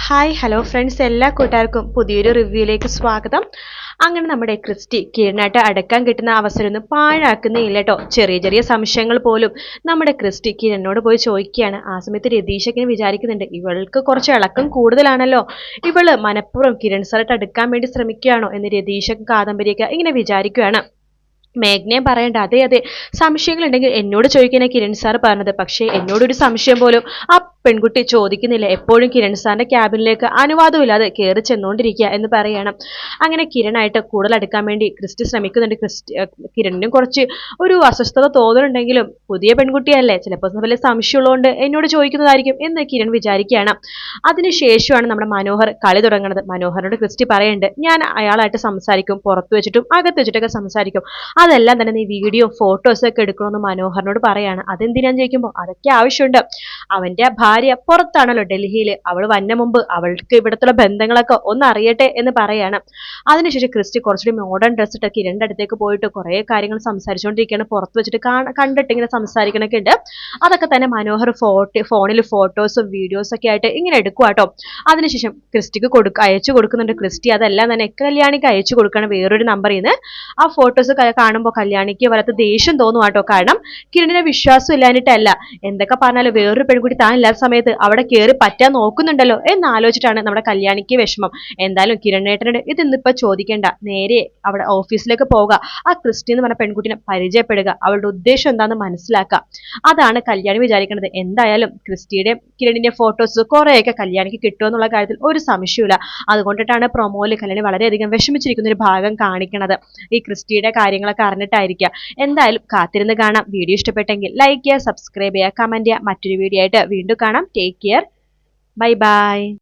Hi hello friends, എല്ലാ കൂട്ടുകാർക്കും പുതിയൊരു റിവ്യൂയിലേക്ക് സ്വാഗതം. അങ്ങനെ നമ്മുടെ ക്രിസ്റ്റി കിരണായിട്ട് അടുക്കാൻ കിട്ടുന്ന അവസരമൊന്നും പാഴാക്കുന്നേയില്ല കേട്ടോ. ചെറിയ ചെറിയ സംശയങ്ങൾ പോലും നമ്മുടെ ക്രിസ്റ്റി കിരണിനോട് പോയി ചോദിക്കുകയാണ്. ആ സമയത്ത് രതീഷൊക്കെ വിചാരിക്കുന്നുണ്ട്, ഇവൾക്ക് കുറച്ച് ഇളക്കം കൂടുതലാണല്ലോ, ഇവള് മനഃപൂർവ്വം കിരൺ സാറായിട്ട് അടുക്കാൻ വേണ്ടി ശ്രമിക്കുകയാണോ എന്ന് രതീഷൊക്കെ കാദംബരിയൊക്കെ ഇങ്ങനെ വിചാരിക്കുകയാണ്. മേഘ്നയും പറയണ്ട, അതെ അതെ, സംശയങ്ങൾ ഉണ്ടെങ്കിൽ എന്നോട് ചോദിക്കാനാ കിരൺ സാർ പറഞ്ഞത്. പക്ഷേ എന്നോടൊരു സംശയം പോലും ആ പെൺകുട്ടി ചോദിക്കുന്നില്ല. എപ്പോഴും കിരൺ സാറിന്റെ ക്യാബിനിലേക്ക് അനുവാദമില്ലാതെ കയറി ചെന്നുകൊണ്ടിരിക്കുക എന്ന് പറയണം. അങ്ങനെ കിരണായിട്ട് കൂടുതൽ അടുക്കാൻ വേണ്ടി ക്രിസ്റ്റി ശ്രമിക്കുന്നുണ്ട്. കിരണിനും കുറച്ച് ഒരു അസ്വസ്ഥത തോന്നുന്നുണ്ടെങ്കിലും പുതിയ പെൺകുട്ടിയല്ലേ, ചിലപ്പോൾ വലിയ സംശയമുള്ളതുകൊണ്ട് എന്നോട് ചോദിക്കുന്നതായിരിക്കും എന്ന് കിരൺ വിചാരിക്കുകയാണ്. അതിനുശേഷമാണ് നമ്മുടെ മനോഹർ കളി തുടങ്ങുന്നത്. മനോഹറിനോട് ക്രിസ്റ്റി പറയുന്നുണ്ട്, ഞാൻ അയാളായിട്ട് സംസാരിക്കും, പുറത്തു വെച്ചിട്ടും അകത്ത് വെച്ചിട്ടൊക്കെ സംസാരിക്കും, അതെല്ലാം തന്നെ നീ വീഡിയോ ഫോട്ടോസ് ഒക്കെ എടുക്കണമെന്ന് മനോഹറിനോട് പറയാണ്. അതെന്തിനാന്ന് ചോദിക്കുമ്പോൾ അതൊക്കെ ആവശ്യമുണ്ട്, അവന്റെ ഭാര്യ പുറത്താണല്ലോ ഡൽഹിയിൽ, അവൾ വന്ന മുമ്പ് അവൾക്ക് ഇവിടത്തുള്ള ബന്ധങ്ങളൊക്കെ ഒന്ന് അറിയട്ടെ എന്ന് പറയാണ്. അതിനുശേഷം ക്രിസ്റ്റി കുറച്ചുകൂടി മോഡേൺ ഡ്രസ് ഇട്ട് കിരണിന്റെ അടുത്തേക്ക് പോയിട്ട് കുറേ കാര്യങ്ങൾ സംസാരിച്ചുകൊണ്ടിരിക്കുകയാണ്. പുറത്ത് വെച്ചിട്ട് കണ്ടിട്ട് ഇങ്ങനെ സംസാരിക്കണൊക്കെ ഉണ്ട്. അതൊക്കെ തന്നെ മനോഹർ ഫോണിൽ ഫോട്ടോസും വീഡിയോസും ഒക്കെ ആയിട്ട് ഇങ്ങനെ എടുക്കുവാട്ടോ. അതിനുശേഷം ക്രിസ്റ്റിക്ക് അയച്ചു കൊടുക്കുന്നുണ്ട്. ക്രിസ്റ്റി അതെല്ലാം തന്നെ കല്യാണിക്ക് അയച്ചു കൊടുക്കണം വേറൊരു നമ്പറിൽ നിന്ന്. ആ ഫോട്ടോസ് കാണുമ്പോൾ കല്യാണിക്ക് വലത്ത് ദേഷ്യം തോന്നുവാട്ടോ. കാരണം കിരണിനെ വിശ്വാസം ഇല്ലാഞ്ഞിട്ടല്ല, എന്തൊക്കെ പറഞ്ഞാലും വേറൊരു പെൺകുട്ടി താൻ ഇല്ലാത്ത സമയത്ത് അവിടെ കയറി പറ്റാൻ നോക്കുന്നുണ്ടല്ലോ എന്നാലോചിച്ചിട്ടാണ് നമ്മുടെ കല്യാണിക്ക് വിഷമം. എന്തായാലും കിരണേട്ടനോട് ഇതൊന്നിപ്പോ ചോദിക്കേണ്ട, നേരെ അവിടെ ഓഫീസിലേക്ക് പോവുക, ആ ക്രിസ്റ്റി എന്ന് പറഞ്ഞ പെൺകുട്ടിനെ പരിചയപ്പെടുക, അവളുടെ ഉദ്ദേശം എന്താണെന്ന് മനസ്സിലാക്കുക. അതാണ് കല്യാണി വിചാരിക്കുന്നത്. എന്തായാലും ക്രിസ്റ്റിയുടെ കിരണിന്റെ ഫോട്ടോസ് കുറെയൊക്കെ കല്യാണിക്ക് കിട്ടുമെന്നുള്ള കാര്യത്തിൽ ഒരു സംശയമില്ല. അതുകൊണ്ടിട്ടാണ് പ്രൊമോയിൽ കല്യാണി വളരെയധികം വിഷമിച്ചിരിക്കുന്ന ഒരു ഭാഗം കാണിക്കുന്നത്. ഈ ക്രിസ്റ്റിയുടെ കാര്യങ്ങളൊക്കെ അറിഞ്ഞിട്ടായിരിക്കാം. എന്തായാലും കാത്തിരുന്ന് കാണാം. വീഡിയോ ഇഷ്ടപ്പെട്ടെങ്കിൽ ലൈക്ക് ചെയ്യുക, സബ്സ്ക്രൈബ് ചെയ്യുക, കമന്റ് ചെയ്യുക. മറ്റൊരു വീഡിയോ ആയിട്ട് വീണ്ടും കാണാം. Take care, bye bye.